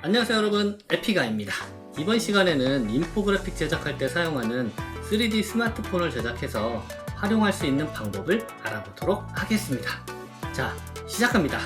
안녕하세요 여러분, 에피가입니다. 이번 시간에는 인포그래픽 제작할 때 사용하는 3D 스마트폰을 제작해서 활용할 수 있는 방법을 알아보도록 하겠습니다. 자, 시작합니다.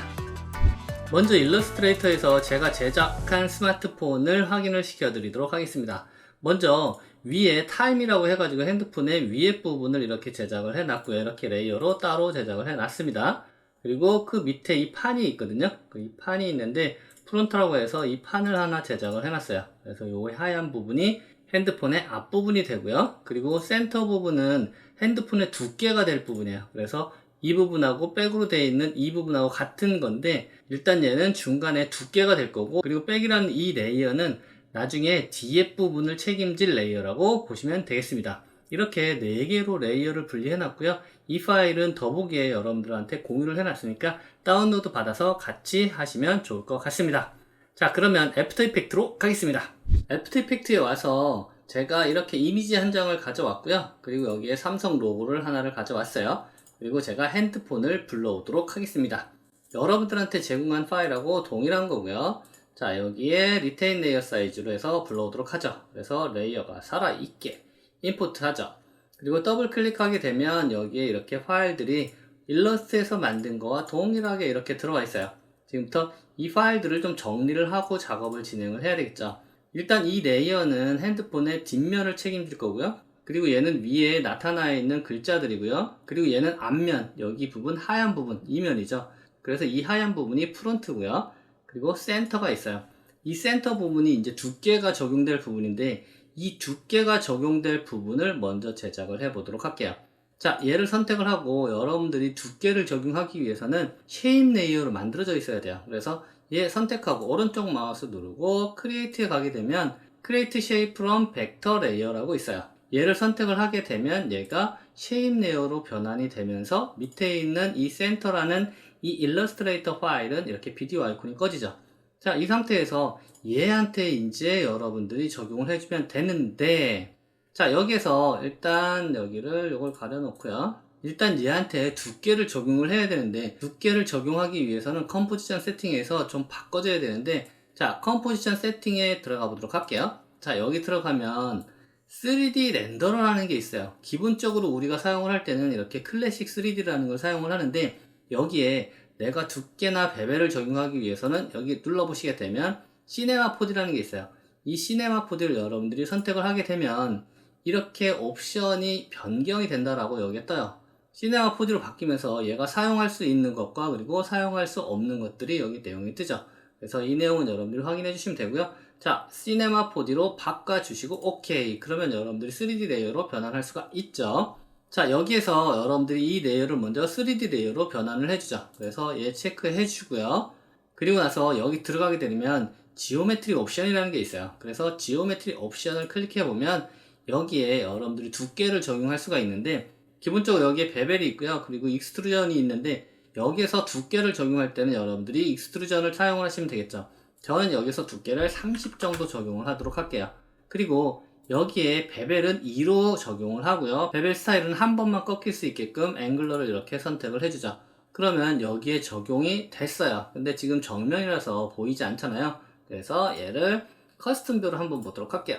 먼저 일러스트레이터에서 제가 제작한 스마트폰을 확인을 시켜드리도록 하겠습니다. 먼저 위에 타임이라고 해가지고 핸드폰의 위에 부분을 이렇게 제작을 해놨고요. 이렇게 레이어로 따로 제작을 해놨습니다. 그리고 그 밑에 이 판이 있거든요. 이 판이 있는데 프론트라고 해서 이 판을 하나 제작을 해놨어요. 그래서 요 하얀 부분이 핸드폰의 앞부분이 되고요. 그리고 센터 부분은 핸드폰의 두께가 될 부분이에요. 그래서 이 부분하고 백으로 되어 있는 이 부분하고 같은 건데, 일단 얘는 중간에 두께가 될 거고, 그리고 백이라는 이 레이어는 나중에 뒤에 부분을 책임질 레이어라고 보시면 되겠습니다. 이렇게 4개로 레이어를 분리해 놨고요. 이 파일은 더보기에 여러분들한테 공유를 해 놨으니까 다운로드 받아서 같이 하시면 좋을 것 같습니다. 자, 그러면 애프터 이펙트로 가겠습니다. 애프터 이펙트에 와서 제가 이렇게 이미지 한 장을 가져왔고요. 그리고 여기에 삼성 로고를 하나를 가져왔어요. 그리고 제가 핸드폰을 불러오도록 하겠습니다. 여러분들한테 제공한 파일하고 동일한 거고요. 자, 여기에 리테인 레이어 사이즈로 해서 불러오도록 하죠. 그래서 레이어가 살아있게 임포트 하죠. 그리고 더블 클릭하게 되면 여기에 이렇게 파일들이 일러스트에서 만든 거와 동일하게 이렇게 들어와 있어요. 지금부터 이 파일들을 좀 정리를 하고 작업을 진행을 해야 되겠죠. 일단 이 레이어는 핸드폰의 뒷면을 책임질 거고요. 그리고 얘는 위에 나타나 있는 글자들이고요. 그리고 얘는 앞면, 여기 부분, 하얀 부분, 이면이죠. 그래서 이 하얀 부분이 프론트고요. 그리고 센터가 있어요. 이 센터 부분이 이제 두께가 적용될 부분인데, 이 두께가 적용될 부분을 먼저 제작을 해 보도록 할게요. 자, 얘를 선택을 하고 여러분들이 두께를 적용하기 위해서는 쉐입 레이어로 만들어져 있어야 돼요. 그래서 얘 선택하고 오른쪽 마우스 누르고 크리에이트에 가게 되면 크리에이트 쉐입 프롬 벡터 레이어라고 있어요. 얘를 선택을 하게 되면 얘가 쉐입 레이어로 변환이 되면서 밑에 있는 이 센터라는 이 일러스트레이터 파일은 이렇게 비디오 아이콘이 꺼지죠. 자, 이 상태에서 얘한테 이제 여러분들이 적용을 해주면 되는데, 자, 여기에서 일단 여기를 요걸 가려놓고요. 일단 얘한테 두께를 적용을 해야 되는데, 두께를 적용하기 위해서는 컴포지션 세팅에서 좀 바꿔줘야 되는데, 자, 컴포지션 세팅에 들어가 보도록 할게요. 자, 여기 들어가면 3D 렌더러라는 게 있어요. 기본적으로 우리가 사용을 할 때는 이렇게 클래식 3D라는 걸 사용을 하는데, 여기에 내가 두께나 베벨을 적용하기 위해서는 여기 눌러보시게 되면 시네마 포드라는 게 있어요. 이 시네마 포드를 여러분들이 선택을 하게 되면 이렇게 옵션이 변경이 된다라고 여기에 떠요. 시네마 포드로 바뀌면서 얘가 사용할 수 있는 것과 그리고 사용할 수 없는 것들이 여기 내용이 뜨죠. 그래서 이 내용은 여러분들이 확인해 주시면 되고요. 자, 시네마 포드로 바꿔주시고 오케이. 그러면 여러분들이 3D 레이어로 변환할 수가 있죠. 자, 여기에서 여러분들이 이 레이어를 먼저 3D 레이어로 변환을 해주죠. 그래서 얘 체크해 주고요. 그리고 나서 여기 들어가게 되면 지오메트리 옵션이라는 게 있어요. 그래서 지오메트리 옵션을 클릭해 보면 여기에 여러분들이 두께를 적용할 수가 있는데, 기본적으로 여기에 베벨이 있고요. 그리고 익스트루전이 있는데, 여기에서 두께를 적용할 때는 여러분들이 익스트루전을 사용을 하시면 되겠죠. 저는 여기서 두께를 30 정도 적용을 하도록 할게요. 그리고 여기에 베벨은 2로 적용을 하고요. 베벨 스타일은 한 번만 꺾일 수 있게끔 앵글러를 이렇게 선택을 해주죠. 그러면 여기에 적용이 됐어요. 근데 지금 정면이라서 보이지 않잖아요. 그래서 얘를 커스텀 뷰로 한번 보도록 할게요.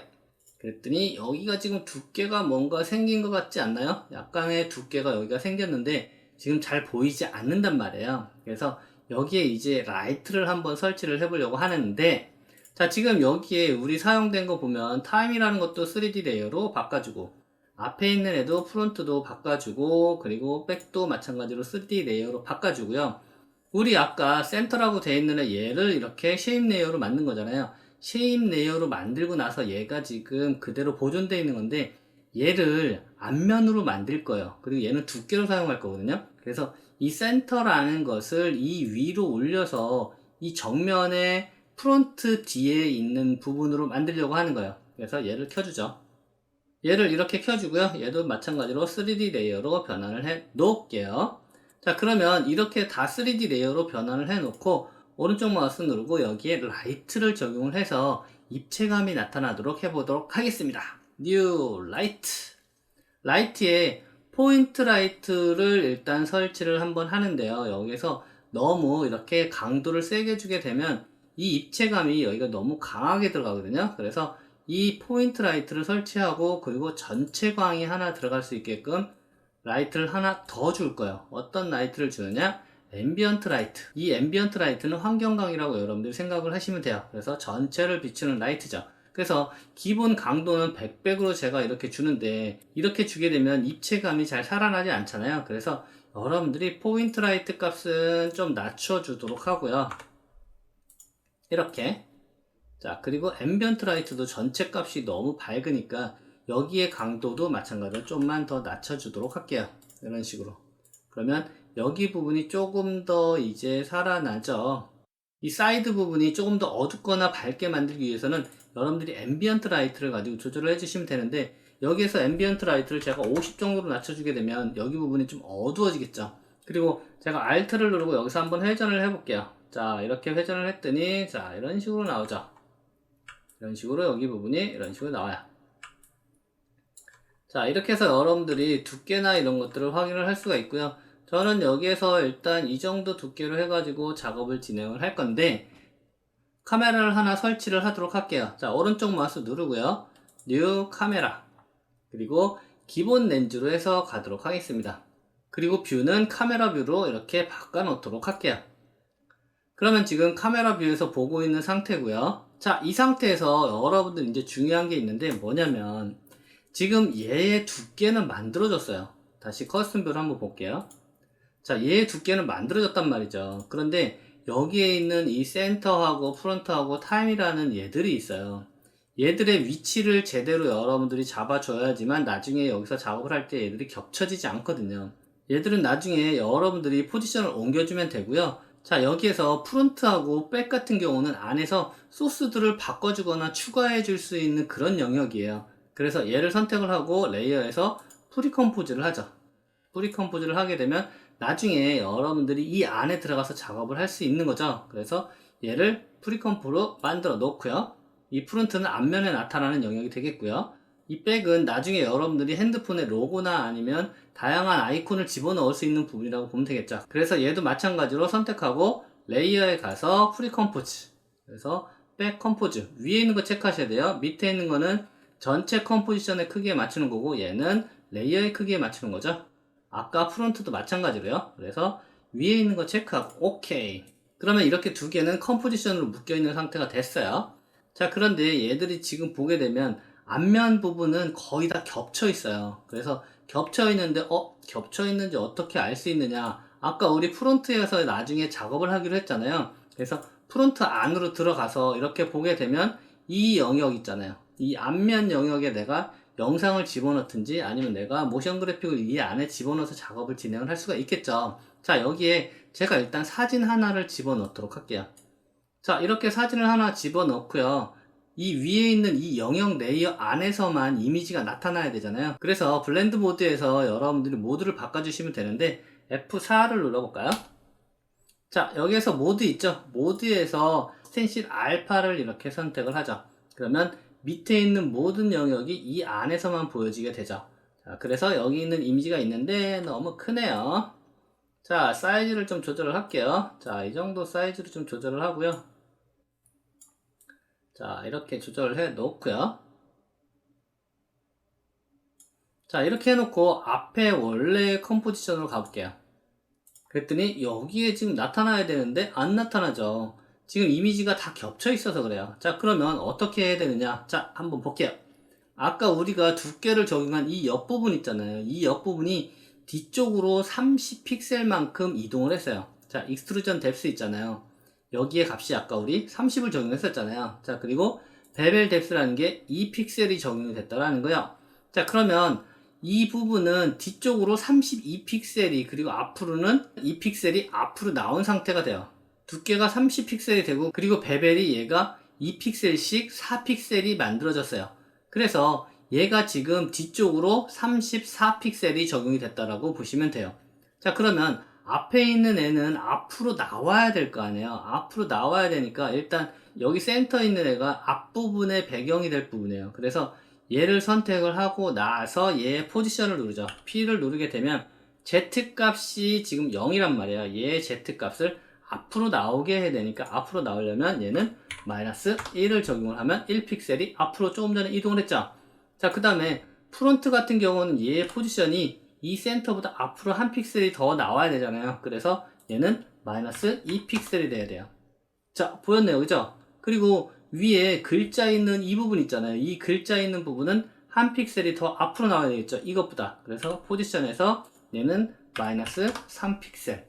그랬더니 여기가 지금 두께가 뭔가 생긴 것 같지 않나요? 약간의 두께가 여기가 생겼는데 지금 잘 보이지 않는단 말이에요. 그래서 여기에 이제 라이트를 한번 설치를 해보려고 하는데, 자, 지금 여기에 우리 사용된 거 보면 타임이라는 것도 3D 레이어로 바꿔주고, 앞에 있는 애도 프론트도 바꿔주고, 그리고 백도 마찬가지로 3D 레이어로 바꿔주고요. 우리 아까 센터라고 되어 있는 애 얘를 이렇게 쉐입 레이어로 만든 거잖아요. 쉐입 레이어로 만들고 나서 얘가 지금 그대로 보존되어 있는 건데, 얘를 앞면으로 만들 거예요. 그리고 얘는 두께로 사용할 거거든요. 그래서 이 센터라는 것을 이 위로 올려서 이 정면에 프론트 뒤에 있는 부분으로 만들려고 하는 거예요. 그래서 얘를 켜주죠. 얘를 이렇게 켜주고요. 얘도 마찬가지로 3D 레이어로 변환을 해 놓을게요. 자, 그러면 이렇게 다 3D 레이어로 변환을 해 놓고 오른쪽 마우스 누르고 여기에 라이트를 적용을 해서 입체감이 나타나도록 해보도록 하겠습니다. New Light. 라이트에 포인트 라이트를 일단 설치를 한번 하는데요. 여기서 너무 이렇게 강도를 세게 주게 되면 이 입체감이 여기가 너무 강하게 들어가거든요. 그래서 이 포인트 라이트를 설치하고 그리고 전체 광이 하나 들어갈 수 있게끔 라이트를 하나 더 줄 거예요. 어떤 라이트를 주느냐? 앰비언트 라이트. 이 앰비언트 라이트는 환경광이라고 여러분들이 생각을 하시면 돼요. 그래서 전체를 비추는 라이트죠. 그래서 기본 강도는 100백으로 제가 이렇게 주는데, 이렇게 주게 되면 입체감이 잘 살아나지 않잖아요. 그래서 여러분들이 포인트 라이트 값은 좀 낮춰주도록 하고요. 이렇게. 자, 그리고 앰비언트 라이트도 전체 값이 너무 밝으니까 여기에 강도도 마찬가지로 좀만 더 낮춰주도록 할게요. 이런 식으로. 그러면 여기 부분이 조금 더 이제 살아나죠. 이 사이드 부분이 조금 더 어둡거나 밝게 만들기 위해서는 여러분들이 앰비언트 라이트를 가지고 조절을 해주시면 되는데, 여기에서 앰비언트 라이트를 제가 50 정도로 낮춰주게 되면 여기 부분이 좀 어두워지겠죠. 그리고 제가 Alt를 누르고 여기서 한번 회전을 해볼게요. 자, 이렇게 회전을 했더니 자, 이런 식으로 나오죠. 이런 식으로 여기 부분이 이런 식으로 나와요. 자, 이렇게 해서 여러분들이 두께나 이런 것들을 확인을 할 수가 있고요. 저는 여기에서 일단 이 정도 두께로 해가지고 작업을 진행을 할 건데, 카메라를 하나 설치를 하도록 할게요. 자, 오른쪽 마우스 누르고요. 뉴 카메라. 그리고 기본 렌즈로 해서 가도록 하겠습니다. 그리고 뷰는 카메라 뷰로 이렇게 바꿔 놓도록 할게요. 그러면 지금 카메라 뷰에서 보고 있는 상태고요. 자, 이 상태에서 여러분들 이제 중요한 게 있는데 뭐냐면, 지금 얘의 두께는 만들어졌어요. 다시 커스텀 뷰를 한번 볼게요. 자, 얘의 두께는 만들어졌단 말이죠. 그런데 여기에 있는 이 센터하고 프론트하고 타임이라는 얘들이 있어요. 얘들의 위치를 제대로 여러분들이 잡아줘야지만 나중에 여기서 작업을 할 때 얘들이 겹쳐지지 않거든요. 얘들은 나중에 여러분들이 포지션을 옮겨주면 되고요. 자, 여기에서 프론트하고 백 같은 경우는 안에서 소스들을 바꿔주거나 추가해 줄 수 있는 그런 영역이에요. 그래서 얘를 선택을 하고 레이어에서 프리컴포즈를 하죠. 프리컴포즈를 하게 되면 나중에 여러분들이 이 안에 들어가서 작업을 할 수 있는 거죠. 그래서 얘를 프리컴포로 만들어 놓고요. 이 프론트는 앞면에 나타나는 영역이 되겠고요. 이 백은 나중에 여러분들이 핸드폰에 로고나 아니면 다양한 아이콘을 집어넣을 수 있는 부분이라고 보면 되겠죠. 그래서 얘도 마찬가지로 선택하고 레이어에 가서 프리컴포즈, 그래서 백 컴포즈, 위에 있는 거 체크하셔야 돼요. 밑에 있는 거는 전체 컴포지션의 크기에 맞추는 거고, 얘는 레이어의 크기에 맞추는 거죠. 아까 프론트도 마찬가지로요. 그래서 위에 있는 거 체크하고 오케이. 그러면 이렇게 두 개는 컴포지션으로 묶여 있는 상태가 됐어요. 자, 그런데 얘들이 지금 보게 되면 앞면 부분은 거의 다 겹쳐 있어요. 그래서 겹쳐 있는데 겹쳐 있는지 어떻게 알 수 있느냐? 아까 우리 프론트에서 나중에 작업을 하기로 했잖아요. 그래서 프론트 안으로 들어가서 이렇게 보게 되면 이 영역 있잖아요. 이 앞면 영역에 내가 영상을 집어넣든지 아니면 내가 모션 그래픽을 이 안에 집어넣어서 작업을 진행을 할 수가 있겠죠. 자, 여기에 제가 일단 사진 하나를 집어넣도록 할게요. 자, 이렇게 사진을 하나 집어넣고요. 이 위에 있는 이 영역 레이어 안에서만 이미지가 나타나야 되잖아요. 그래서 블렌드 모드에서 여러분들이 모드를 바꿔주시면 되는데 F4를 눌러볼까요? 자, 여기에서 모드 있죠? 모드에서 스텐실 알파를 이렇게 선택을 하죠. 그러면 밑에 있는 모든 영역이 이 안에서만 보여지게 되죠. 자, 그래서 여기 있는 이미지가 있는데 너무 크네요. 자, 사이즈를 좀 조절을 할게요. 자, 이 정도 사이즈로 좀 조절을 하고요. 자, 이렇게 조절을 해 놓고요. 자, 이렇게 해놓고 앞에 원래 컴포지션으로 가볼게요. 그랬더니 여기에 지금 나타나야 되는데 안 나타나죠. 지금 이미지가 다 겹쳐 있어서 그래요. 자, 그러면 어떻게 해야 되느냐? 자, 한번 볼게요. 아까 우리가 두께를 적용한 이 옆부분 있잖아요. 이 옆부분이 뒤쪽으로 30픽셀만큼 이동을 했어요. 자, 익스트루전 뎁스 있잖아요. 여기에 값이 아까 우리 30을 적용했었잖아요. 자, 그리고 베벨 뎁스라는 게 2픽셀이 적용이 됐다라는 거예요. 자, 그러면 이 부분은 뒤쪽으로 32픽셀이, 그리고 앞으로는 2픽셀이 앞으로 나온 상태가 돼요. 두께가 30픽셀이 되고, 그리고 베벨이 얘가 2픽셀씩 4픽셀이 만들어졌어요. 그래서 얘가 지금 뒤쪽으로 34픽셀이 적용이 됐다라고 보시면 돼요. 자, 그러면 앞에 있는 애는 앞으로 나와야 될 거 아니에요. 앞으로 나와야 되니까 일단 여기 센터에 있는 애가 앞부분의 배경이 될 부분이에요. 그래서 얘를 선택을 하고 나서 얘의 포지션을 누르죠. P를 누르게 되면 Z 값이 지금 0이란 말이에요. 얘의 Z 값을 앞으로 나오게 해야 되니까 앞으로 나오려면 얘는 마이너스 1을 적용을 하면 1픽셀이 앞으로 조금 전에 이동을 했죠. 자, 그 다음에 프론트 같은 경우는 얘의 포지션이 이 센터보다 앞으로 한 픽셀이 더 나와야 되잖아요. 그래서 얘는 마이너스 2픽셀이 돼야 돼요. 자, 보였네요. 그죠? 그리고 위에 글자 있는 이 부분 있잖아요. 이 글자 있는 부분은 한 픽셀이 더 앞으로 나와야 되겠죠. 이것보다. 그래서 포지션에서 얘는 마이너스 3픽셀.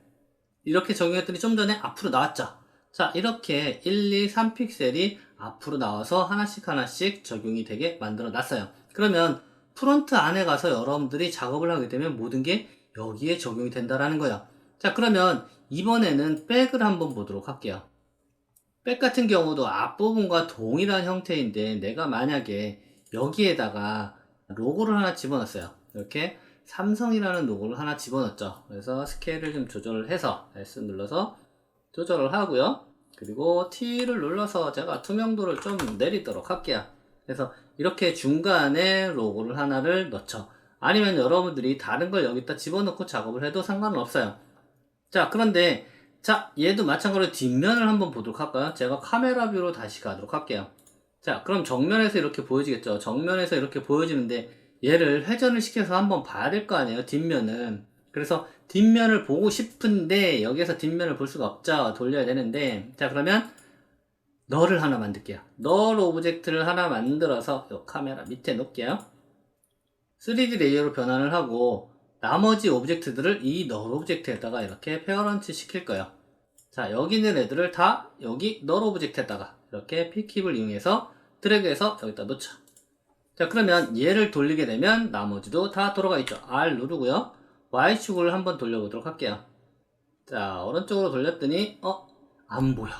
이렇게 적용했더니 좀 전에 앞으로 나왔죠. 자, 이렇게 1, 2, 3픽셀이 앞으로 나와서 하나씩 하나씩 적용이 되게 만들어 놨어요. 그러면 프론트 안에 가서 여러분들이 작업을 하게 되면 모든 게 여기에 적용이 된다라는 거예요. 자, 그러면 이번에는 백을 한번 보도록 할게요. 백 같은 경우도 앞부분과 동일한 형태인데 내가 만약에 여기에다가 로고를 하나 집어넣었어요. 이렇게 삼성이라는 로고를 하나 집어넣었죠. 그래서 스케일을 좀 조절을 해서 S 눌러서 조절을 하고요. 그리고 T를 눌러서 제가 투명도를 좀 내리도록 할게요. 그래서 이렇게 중간에 로고를 하나를 넣죠. 아니면 여러분들이 다른 걸 여기다 집어넣고 작업을 해도 상관은 없어요. 자, 그런데 자, 얘도 마찬가지로 뒷면을 한번 보도록 할까요? 제가 카메라 뷰로 다시 가도록 할게요. 자, 그럼 정면에서 이렇게 보여지겠죠? 정면에서 이렇게 보여지는데 얘를 회전을 시켜서 한번 봐야 될 거 아니에요? 뒷면은. 그래서 뒷면을 보고 싶은데 여기에서 뒷면을 볼 수가 없죠. 돌려야 되는데. 자, 그러면 널을 하나 만들게요. 널 오브젝트를 하나 만들어서 이 카메라 밑에 놓을게요. 3D 레이어로 변환을 하고 나머지 오브젝트들을 이 널 오브젝트에다가 이렇게 페어런트 시킬 거예요. 자, 여기 있는 애들을 다 여기 널 오브젝트에다가 이렇게 P킵을 이용해서 드래그해서 여기다 놓죠. 자, 그러면 얘를 돌리게 되면 나머지도 다 돌아가 있죠. R 누르고요. Y축을 한번 돌려보도록 할게요. 자, 오른쪽으로 돌렸더니 안 보여.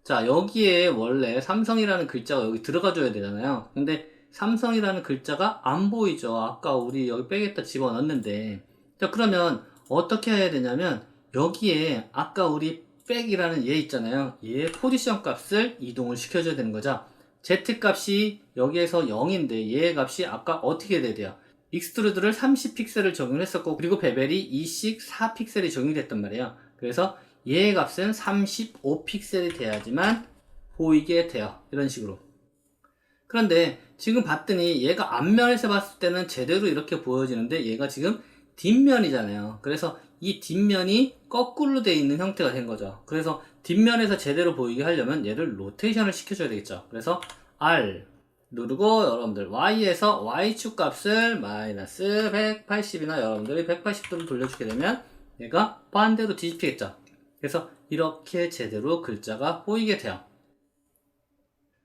자, 여기에 원래 삼성이라는 글자가 여기 들어가 줘야 되잖아요. 근데 삼성이라는 글자가 안 보이죠. 아까 우리 여기 백에다 집어넣었는데. 자, 그러면 어떻게 해야 되냐면 여기에 아까 우리 백이라는 얘 있잖아요. 얘의 포지션 값을 이동을 시켜줘야 되는 거죠. Z 값이 여기에서 0인데 얘의 값이 아까 어떻게 돼야 돼요? 익스트루드를 30픽셀을 적용했었고 그리고 베벨이 2씩 4픽셀이 적용이 됐단 말이에요. 그래서 얘의 값은 35픽셀이 돼야지만 보이게 돼요. 이런 식으로. 그런데 지금 봤더니 얘가 앞면에서 봤을 때는 제대로 이렇게 보여지는데 얘가 지금 뒷면이잖아요. 그래서 이 뒷면이 거꾸로 되어 있는 형태가 된 거죠. 그래서 뒷면에서 제대로 보이게 하려면 얘를 로테이션을 시켜줘야 되겠죠. 그래서 R 누르고 여러분들 Y에서 Y축 값을 마이너스 180이나 여러분들이 180도로 돌려주게 되면 얘가 반대로 뒤집히겠죠. 그래서 이렇게 제대로 글자가 보이게 돼요.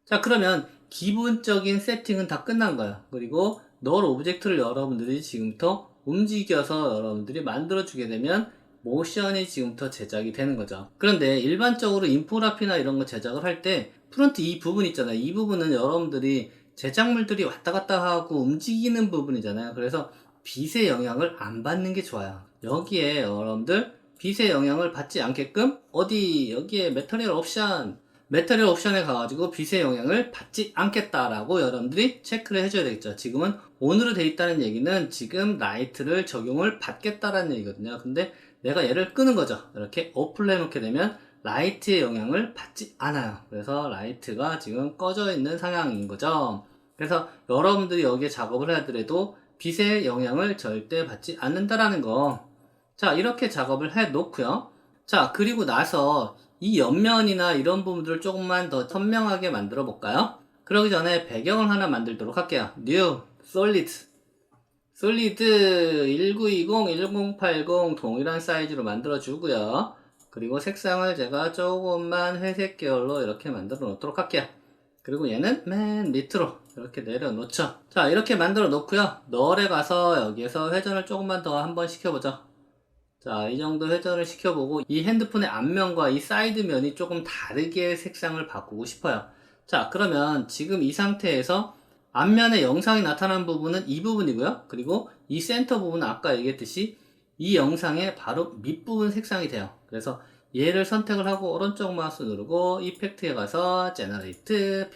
자, 그러면 기본적인 세팅은 다 끝난 거예요. 그리고 널 오브젝트를 여러분들이 지금부터 움직여서 여러분들이 만들어주게 되면 모션이 지금부터 제작이 되는 거죠. 그런데 일반적으로 인포그래피나 이런 거 제작을 할 때 프론트 이 부분 있잖아요. 이 부분은 여러분들이 제작물들이 왔다 갔다 하고 움직이는 부분이잖아요. 그래서 빛의 영향을 안 받는 게 좋아요. 여기에 여러분들 빛의 영향을 받지 않게끔 여기에 메터리얼 옵션에 가가지고 빛의 영향을 받지 않겠다라고 여러분들이 체크를 해줘야 되겠죠. 지금은 ON으로 돼 있다는 얘기는 지금 라이트를 적용을 받겠다라는 얘기거든요. 근데 내가 얘를 끄는 거죠. 이렇게 오프를 해놓게 되면 라이트의 영향을 받지 않아요. 그래서 라이트가 지금 꺼져 있는 상황인 거죠. 그래서 여러분들이 여기에 작업을 하더라도 빛의 영향을 절대 받지 않는다라는 거. 자, 이렇게 작업을 해 놓고요. 자, 그리고 나서 이 옆면이나 이런 부분들을 조금만 더 선명하게 만들어 볼까요? 그러기 전에 배경을 하나 만들도록 할게요. New, Solid 1920, 1080 동일한 사이즈로 만들어 주고요. 그리고 색상을 제가 조금만 회색 계열로 이렇게 만들어 놓도록 할게요. 그리고 얘는 맨 밑으로 이렇게 내려놓죠. 자, 이렇게 만들어 놓고요. 널에 가서 여기에서 회전을 조금만 더 한번 시켜보죠. 자, 이 정도 회전을 시켜보고 이 핸드폰의 앞면과 이 사이드면이 조금 다르게 색상을 바꾸고 싶어요. 자, 그러면 지금 이 상태에서 앞면에 영상이 나타나는 부분은 이 부분이고요. 그리고 이 센터 부분은 아까 얘기했듯이 이 영상의 바로 밑부분 색상이 돼요. 그래서 얘를 선택을 하고 오른쪽 마우스 누르고 이펙트에 가서 제너레이트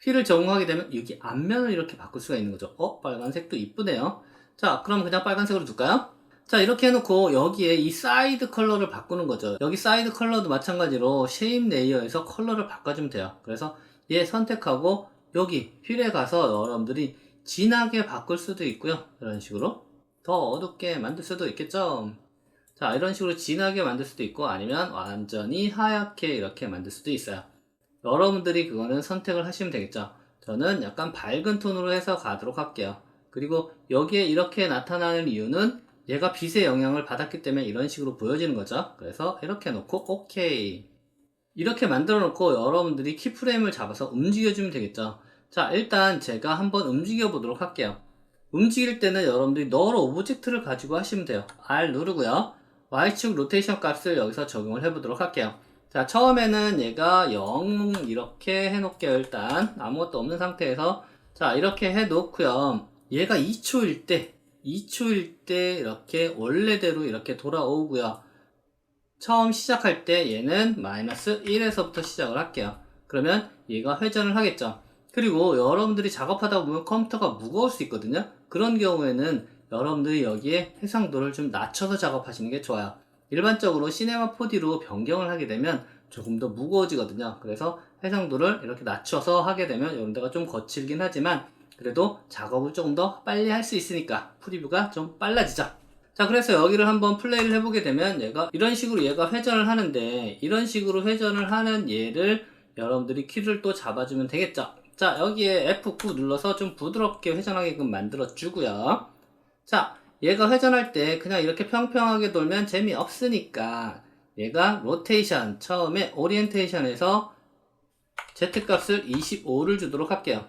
필을 적용하게 되면 여기 앞면을 이렇게 바꿀 수가 있는 거죠. 빨간색도 이쁘네요. 자, 그럼 그냥 빨간색으로 둘까요? 자, 이렇게 해놓고 여기에 이 사이드 컬러를 바꾸는 거죠. 여기 사이드 컬러도 마찬가지로 쉐입 레이어에서 컬러를 바꿔주면 돼요. 그래서 얘 선택하고 여기 필에 가서 여러분들이 진하게 바꿀 수도 있고요. 이런 식으로 더 어둡게 만들 수도 있겠죠. 자, 이런 식으로 진하게 만들 수도 있고 아니면 완전히 하얗게 이렇게 만들 수도 있어요. 여러분들이 그거는 선택을 하시면 되겠죠. 저는 약간 밝은 톤으로 해서 가도록 할게요. 그리고 여기에 이렇게 나타나는 이유는 얘가 빛의 영향을 받았기 때문에 이런 식으로 보여지는 거죠. 그래서 이렇게 놓고 오케이. 이렇게 만들어 놓고 여러분들이 키프레임을 잡아서 움직여 주면 되겠죠. 자, 일단 제가 한번 움직여 보도록 할게요. 움직일 때는 여러분들이 널 오브젝트를 가지고 하시면 돼요. R 누르고요. Y축 로테이션 값을 여기서 적용을 해 보도록 할게요. 자, 처음에는 얘가 0 이렇게 해 놓을게요. 일단 아무것도 없는 상태에서 자, 이렇게 해 놓고요. 얘가 2초일 때 이렇게 원래대로 이렇게 돌아오고요. 처음 시작할 때 얘는 마이너스 1에서부터 시작을 할게요. 그러면 얘가 회전을 하겠죠. 그리고 여러분들이 작업하다 보면 컴퓨터가 무거울 수 있거든요. 그런 경우에는 여러분들이 여기에 해상도를 좀 낮춰서 작업하시는 게 좋아요. 일반적으로 시네마 4D로 변경을 하게 되면 조금 더 무거워지거든요. 그래서 해상도를 이렇게 낮춰서 하게 되면 이런 데가 좀 거칠긴 하지만 그래도 작업을 조금 더 빨리 할 수 있으니까 프리뷰가 좀 빨라지죠. 자, 그래서 여기를 한번 플레이를 해보게 되면 얘가 이런 식으로 얘가 회전을 하는데 이런 식으로 회전을 하는 얘를 여러분들이 키를 또 잡아주면 되겠죠. 자, 여기에 F9 눌러서 좀 부드럽게 회전하게끔 만들어 주고요. 자, 얘가 회전할 때 그냥 이렇게 평평하게 돌면 재미없으니까 얘가 로테이션, 처음에 오리엔테이션에서 Z값을 25를 주도록 할게요.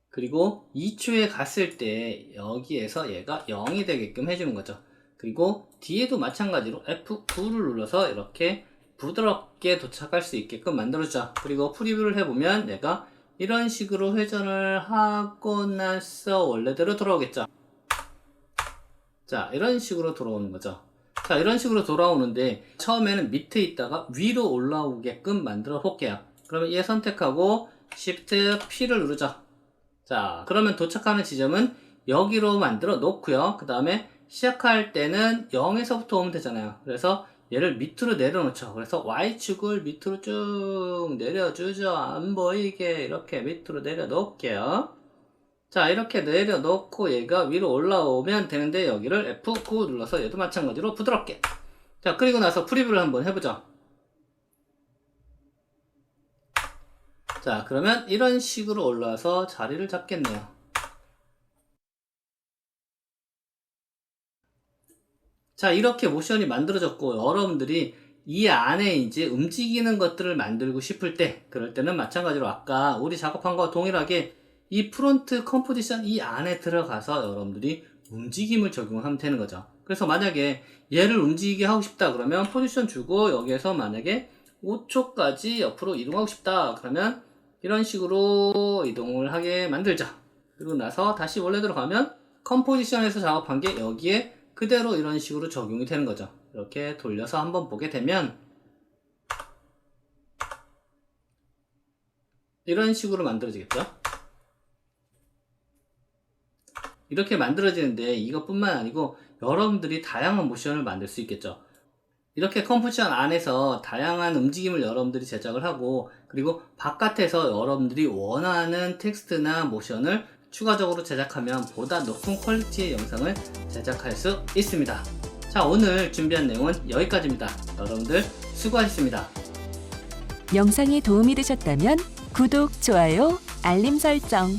그리고 2초에 갔을 때 여기에서 얘가 0이 되게끔 해주는 거죠. 그리고 뒤에도 마찬가지로 F9를 눌러서 이렇게 부드럽게 도착할 수 있게끔 만들어주죠. 그리고 프리뷰를 해보면 얘가 이런 식으로 회전을 하고 나서 원래대로 돌아오겠죠. 자, 이런 식으로 돌아오는 거죠. 자, 이런 식으로 돌아오는데 처음에는 밑에 있다가 위로 올라오게끔 만들어 볼게요. 그러면 얘 선택하고 Shift P를 누르죠. 자, 그러면 도착하는 지점은 여기로 만들어 놓고요. 그 다음에 시작할 때는 0에서부터 오면 되잖아요. 그래서 얘를 밑으로 내려놓죠. 그래서 Y축을 밑으로 쭉 내려주죠. 안 보이게 이렇게 밑으로 내려놓을게요. 자, 이렇게 내려놓고 얘가 위로 올라오면 되는데 여기를 F9 눌러서 얘도 마찬가지로 부드럽게. 자, 그리고 나서 프리뷰를 한번 해보죠. 자, 그러면 이런 식으로 올라와서 자리를 잡겠네요. 자, 이렇게 모션이 만들어졌고 여러분들이 이 안에 이제 움직이는 것들을 만들고 싶을 때 그럴 때는 마찬가지로 아까 우리 작업한 거와 동일하게 이 프론트 컴포지션 이 안에 들어가서 여러분들이 움직임을 적용하면 되는 거죠. 그래서 만약에 얘를 움직이게 하고 싶다 그러면 포지션 주고 여기에서 만약에 5초까지 옆으로 이동하고 싶다 그러면 이런 식으로 이동을 하게 만들자. 그리고 나서 다시 원래대로 가면 컴포지션에서 작업한 게 여기에 그대로 이런 식으로 적용이 되는 거죠. 이렇게 돌려서 한번 보게 되면 이런 식으로 만들어지겠죠. 이렇게 만들어지는데 이것뿐만 아니고 여러분들이 다양한 모션을 만들 수 있겠죠. 이렇게 컴포지션 안에서 다양한 움직임을 여러분들이 제작을 하고 그리고 바깥에서 여러분들이 원하는 텍스트나 모션을 추가적으로 제작하면 보다 높은 퀄리티의 영상을 제작할 수 있습니다. 자, 오늘 준비한 내용은 여기까지입니다. 여러분들 수고하셨습니다. 영상이 도움이 되셨다면 구독, 좋아요, 알림 설정